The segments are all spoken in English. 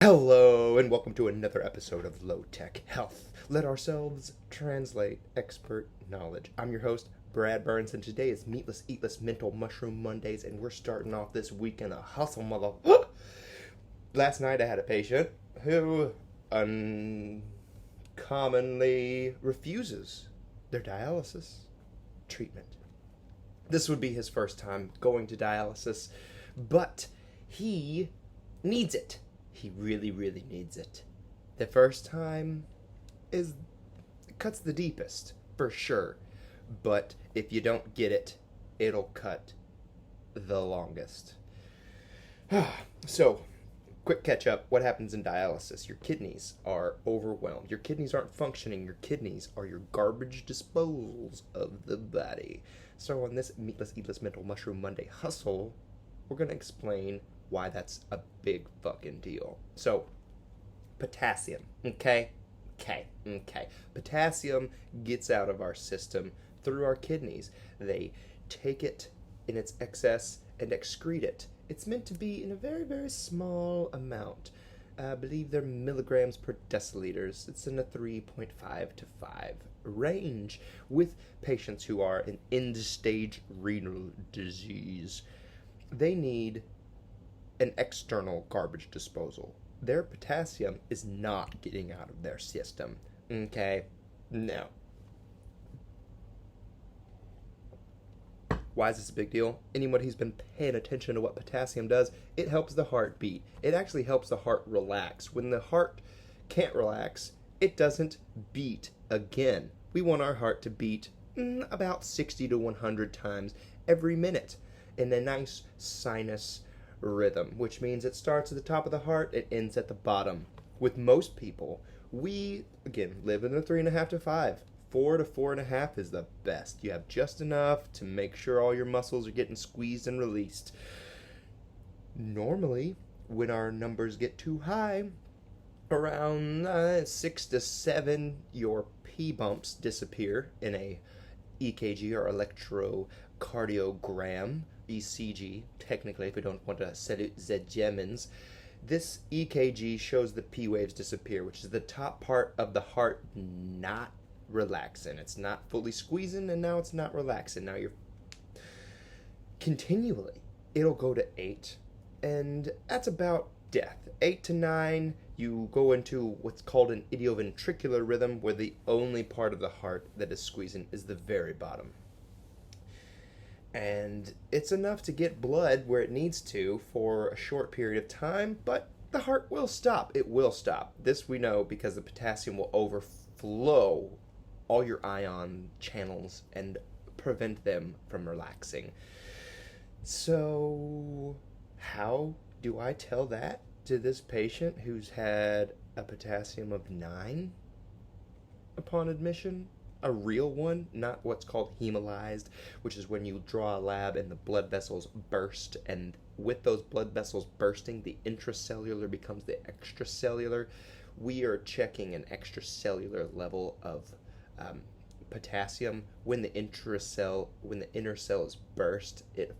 Hello, and welcome to another episode of Low Tech Health. Let ourselves translate expert knowledge. I'm your host, Brad Burns, and today is Meatless, Eatless Mental Mushroom Mondays, and we're starting off this week in a hustle mother. Last night I had a patient who uncommonly refuses their dialysis treatment. This would be his first time going to dialysis, but he needs it. He really, really needs it. The first time is cuts the deepest, for sure. But if you don't get it, it'll cut the longest. So, quick catch up. What happens in dialysis? Your kidneys are overwhelmed. Your kidneys aren't functioning. Your kidneys are your garbage disposals of the body. So, on this Meatless, Eatless Mental Mushroom Monday hustle, we're going to explain why that's a big fucking deal. So, potassium, okay? Potassium gets out of our system through our kidneys. They take it in its excess and excrete it. It's meant to be in a very, very small amount. I believe they're milligrams per deciliters. It's in the 3.5 to 5 range with patients who are in end-stage renal disease. They need an external garbage disposal. Their potassium is not getting out of their system. Okay? No. Why is this a big deal? Anyone who's been paying attention to what potassium does, it helps the heart beat. It actually helps the heart relax. When the heart can't relax, it doesn't beat again. We want our heart to beat about 60 to 100 times every minute in a nice sinus rhythm, which means it starts at the top of the heart, it ends at the bottom. With most people, we, again, live in the 3.5 to 5. 4 to 4.5 is the best. You have just enough to make sure all your muscles are getting squeezed and released. Normally, when our numbers get too high, around 6 to 7, your P bumps disappear in a EKG or electrocardiogram. ECG, technically, if we don't want to salute the Germans. This EKG shows the P waves disappear, which is the top part of the heart not relaxing. It's not fully squeezing, and now it's not relaxing. Now you're continually, it'll go to 8, and that's about death. 8 to 9, you go into what's called an idioventricular rhythm, where the only part of the heart that is squeezing is the very bottom. And it's enough to get blood where it needs to for a short period of time, but the heart will stop. It will stop. This we know because the potassium will overflow all your ion channels and prevent them from relaxing. So, how do I tell that to this patient who's had a potassium of 9 upon admission? A real one, not what's called hemolyzed, which is when you draw a lab and the blood vessels burst, and with those blood vessels bursting, the intracellular becomes the extracellular. We are checking an extracellular level of potassium. When the inner cell is burst, it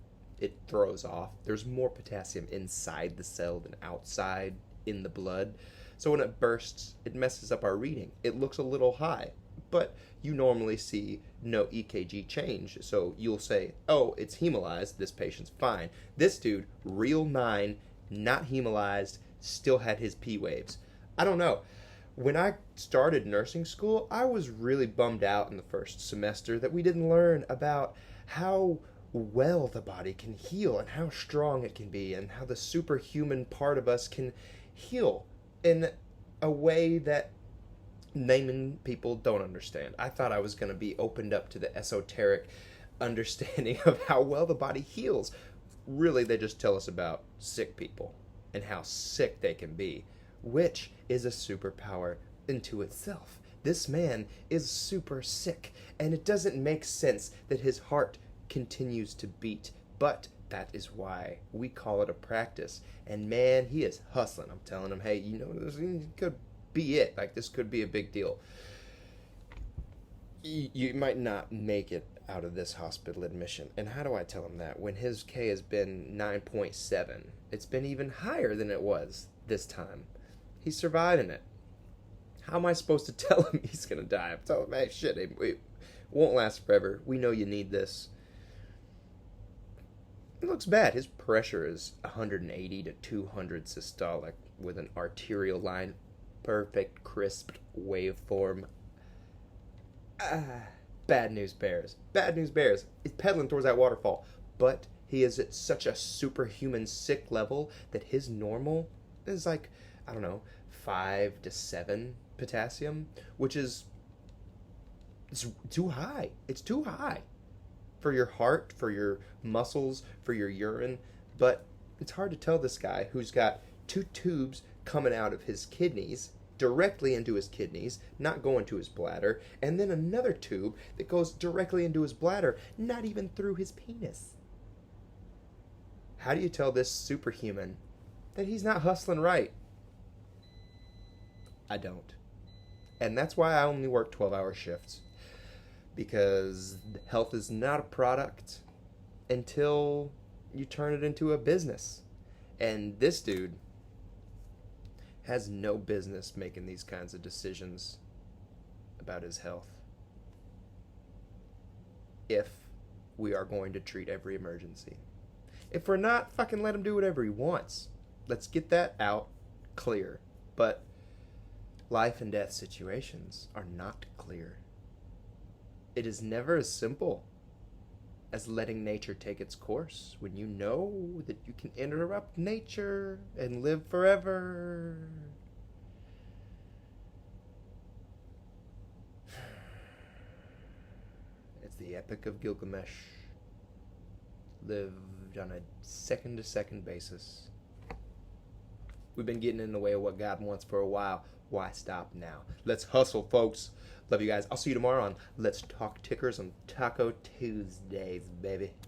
throws off. There's more potassium inside the cell than outside in the blood. So when it bursts, it messes up our reading. It looks a little high, but you normally see no EKG change. So you'll say, oh, it's hemolyzed, this patient's fine. This dude, real 9, not hemolyzed, still had his P waves. I don't know. When I started nursing school, I was really bummed out in the first semester that we didn't learn about how well the body can heal and how strong it can be and how the superhuman part of us can heal in a way that layman people don't understand. I thought I was going to be opened up to the esoteric understanding of how well the body heals. Really, they just tell us about sick people and how sick they can be, which is a superpower into itself. This man is super sick, and it doesn't make sense that his heart continues to beat, but that is why we call it a practice. And man, he is hustling. I'm telling him, hey, you know, this could be it. Like, this could be a big deal. You might not make it out of this hospital admission. And how do I tell him that? When his K has been 9.7, it's been even higher than it was this time. He's surviving it. How am I supposed to tell him he's going to die? I'm telling him, hey, shit, it won't last forever. We know you need this. It looks bad. His pressure is 180 to 200 systolic with an arterial line. Perfect, crisp waveform. Bad news bears. Bad news bears. He's pedaling towards that waterfall. But he is at such a superhuman sick level that his normal is like, I don't know, 5 to 7 potassium, which is it's too high. It's too high for your heart, for your muscles, for your urine. But it's hard to tell this guy who's got 2 tubes coming out of his kidneys, directly into his kidneys, not going to his bladder, and then another tube that goes directly into his bladder, not even through his penis. How do you tell this superhuman that he's not hustling right? I don't. And that's why I only work 12-hour shifts. Because health is not a product until you turn it into a business. And this dude has no business making these kinds of decisions about his health. If we are going to treat every emergency. If we're not, fucking let him do whatever he wants. Let's get that out clear. But life and death situations are not clear. It is never as simple as letting nature take its course when you know that you can interrupt nature and live forever. It's the Epic of Gilgamesh, lived on a second-to-second basis. We've been getting in the way of what God wants for a while. Why stop now? Let's hustle, folks. Love you guys. I'll see you tomorrow on Let's Talk Tickers on Taco Tuesdays, baby.